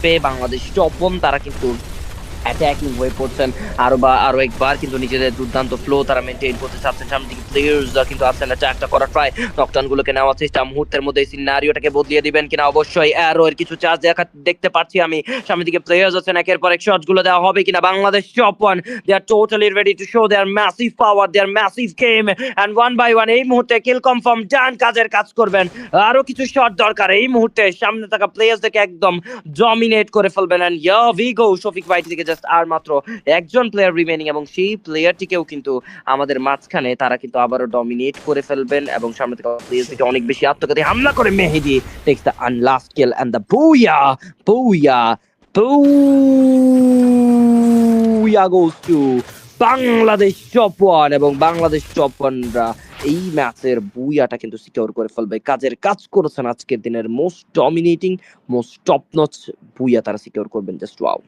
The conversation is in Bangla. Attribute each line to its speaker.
Speaker 1: পেয়ে বাংলাদেশ টপন তারা কিন্তু অ্যাটাকিং হয়ে পড়ছেন আরো একবার কিন্তু নিজেদের দুর্দান্ত ফ্লো তারা মেনটেন করতে চাচ্ছেন। সামনের দিকে প্লেয়ার্স কিন্তু আছেন, অ্যাটাকটা করা ট্রাই, নকটাউন গুলোকে নেওয়ার চেষ্টা, মুহূর্তের মধ্যে এই সিনারিওটাকে বদলিয়ে দিবেন কিনা অবশ্যই অ্যারো এর কিছু চার্জ দেখতে পাচ্ছি আমি। সামনের দিকে প্লেয়ার্স আছেন, একের পর এক শট গুলো দেওয়া হবে কিনা Bangladesh top one, they are totally ready to show their massive power, their massive game, and one by one এই মুহূর্তে কিল কনফার্ম ডান, কাজের কাজ করবেন। আরো কিছু শট দরকার এই মুহূর্তে, সামনে থাকা প্লেয়ার্সদেরকে একদম ডমিনেট করে ফেলবেন। And yeah we go, Shafiq ভাই থেকে জাস্ট আর মাত্র একজন প্লেয়ার রিমেনিং এবং সেই প্লেয়ারটিকেও কিন্তু আমাদের মাঝখানে তারা কিন্তু আবারও ডমিনেট করে ফেলবেন এবং সামনে থেকে প্লেয়ার থেকে অনেক বেশি আত্মঘাতী হামলা করে Mehedi takes the last kill and the বুয়া বুয়া বুয়া goes to Bangladesh top one. এবং বাংলাদেশ টপ ওয়ানরা এই ম্যাচের বুয়াটা কিন্তু সিকিউর করে ফেলবে। কাজের কাজ করেছেন আজকের দিনের most dominating most top notch বুয়া তারা সিকিউর করবেন। Just wow.